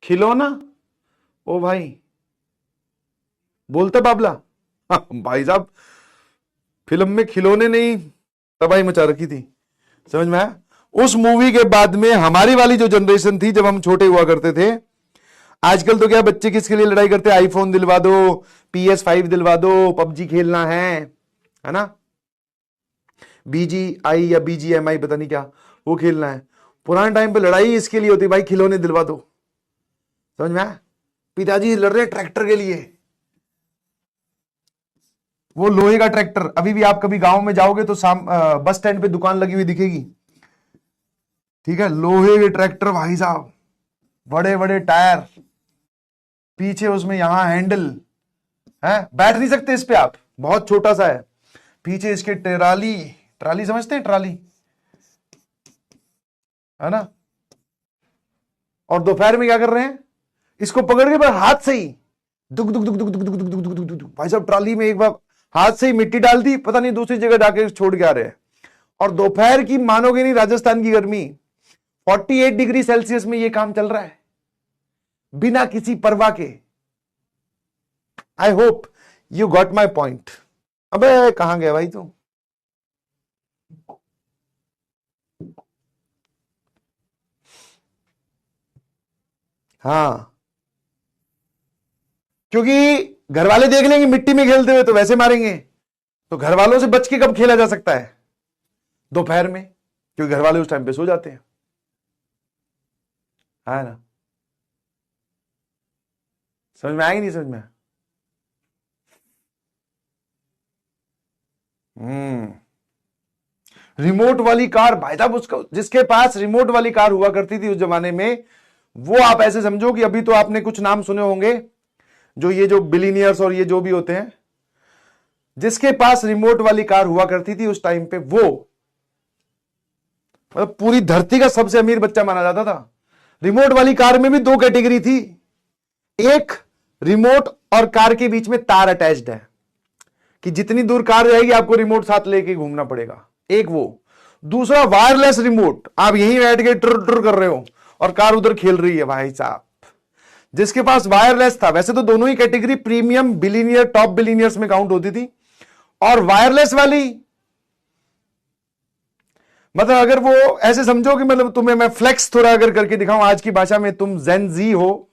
खिलौना? ओ भाई, बोलता बाबला। हाँ, भाई साहब, फिल्म में खिलौने नहीं तबाही मचा रखी थी, समझ में आया? उस मूवी के बाद में हमारी वाली जो जनरेशन थी, जब हम छोटे हुआ करते थे, आजकल तो क्या बच्चे किसके लिए लड़ाई करते हैं? आईफोन दिलवा दो, PS5 दिलवा दो, पबजी खेलना है ना, BGI या BGMI पता नहीं क्या, वो खेलना है। पुराने टाइम पे लड़ाई इसके लिए होती, भाई खिलौने दिलवा दो, समझ में आया? पिताजी लड़ रहे हैं ट्रैक्टर के लिए, वो लोहे का ट्रैक्टर। अभी भी आप कभी गांव में जाओगे तो बस स्टैंड पे दुकान लगी हुई दिखेगी, ठीक है, लोहे के ट्रैक्टर भाई साहब, बड़े बड़े टायर, पीछे उसमें यहां हैंडल है, बैठ नहीं सकते इस पे आप, बहुत छोटा सा है, पीछे इसके ट्राली, ट्राली समझते हैं, ट्राली है ना। और दोपहर में क्या कर रहे हैं? इसको पकड़ के बस हाथ से ही दुख दुख दुख दुख दुख दुख दुख दुख दुख दुख दुख, भाई साहब ट्राली में एक बार हाथ से ही मिट्टी डाल दी, पता नहीं दूसरी जगह जाके छोड़ के आ रहे हैं। और दोपहर की, मानोगे नहीं, राजस्थान की गर्मी, 48 डिग्री सेल्सियस में ये काम चल रहा है बिना किसी परवाह के। I hope you got my point. अबे कहां गया भाई तू? हाँ, क्योंकि घर वाले देख लेंगे मिट्टी में खेलते हुए तो वैसे मारेंगे, तो घर वालों से बच के कब खेला जा सकता है? दोपहर में, क्योंकि घर वाले उस टाइम पे सो जाते हैं, है ना। समझ में आएगी नहीं समझ में? रिमोट वाली कार, भाई साहब, उसका जिसके पास रिमोट वाली कार हुआ करती थी उस जमाने में, वो आप ऐसे समझो कि अभी तो आपने कुछ नाम सुने होंगे, जो ये जो बिलीनियर्स और ये जो भी होते हैं, जिसके पास रिमोट वाली कार हुआ करती थी उस टाइम पे, वो मतलब पूरी धरती का सबसे अमीर बच्चा माना जाता था। रिमोट वाली कार में भी दो कैटेगरी थी, एक रिमोट और कार के बीच में तार अटैच्ड है कि जितनी दूर कार जाएगी आपको रिमोट साथ लेके घूमना पड़ेगा, एक वो। दूसरा वायरलेस रिमोट, आप यहीं बैठ के टुर टुर कर रहे हो और कार उधर खेल रही है। भाई साहब, जिसके पास वायरलेस था, वैसे तो दोनों ही category premium billionaire, top billionaires में काउंट होती थी, और वायरलेस वाली मतलब अगर वो ऐसे समझो कि मतलब तुम्हें मैं फ्लेक्स थोड़ा अगर करके दिखाऊं आज की भाषा में, तुम जेन जी हो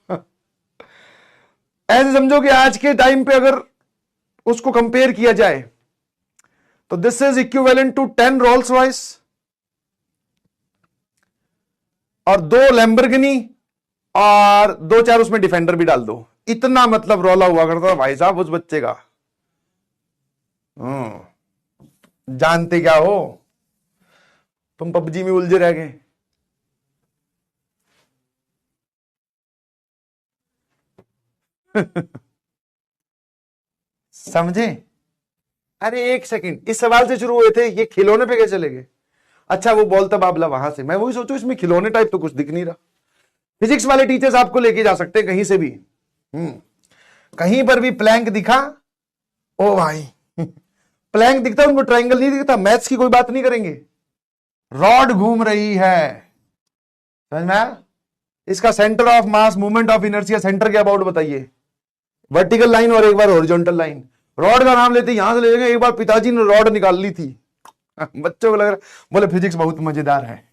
ऐसे समझो कि आज के टाइम पे अगर उसको कंपेयर किया जाए तो this is equivalent to 10 Rolls Royce और 2 लैम्बोर्गिनी और 2-4 उसमें डिफेंडर भी डाल दो। इतना मतलब रौला हुआ करता भाई साहब उस बच्चे का। जानते क्या हो तुम? पबजी में उलझे रह गए। समझे? अरे एक सेकंड, इस सवाल से शुरू हुए थे, ये खिलौने पे कैसे चले गए? अच्छा, वो बोलता बाबला वहां से, मैं वही सोचू इसमें खिलौने टाइप तो कुछ दिख नहीं रहा। फिजिक्स वाले टीचर्स आपको लेके जा सकते हैं कहीं से भी। कहीं पर भी प्लैंक दिखा, ओ भाई प्लैंक दिखता, उनको ट्रायंगल नहीं दिखता, मैथ्स की कोई बात नहीं करेंगे। रॉड घूम रही है, समझ में आया? इसका centre of mass, movement of inertia, centre के अबाउट बताइए। वर्टिकल लाइन और एक बार हॉरिजॉन्टल लाइन। रॉड का नाम लेते यहां से ले जाएंगे, एक बार पिताजी ने रॉड निकाल ली थी बच्चों को लग रहा बोले फिजिक्स बहुत मजेदार है।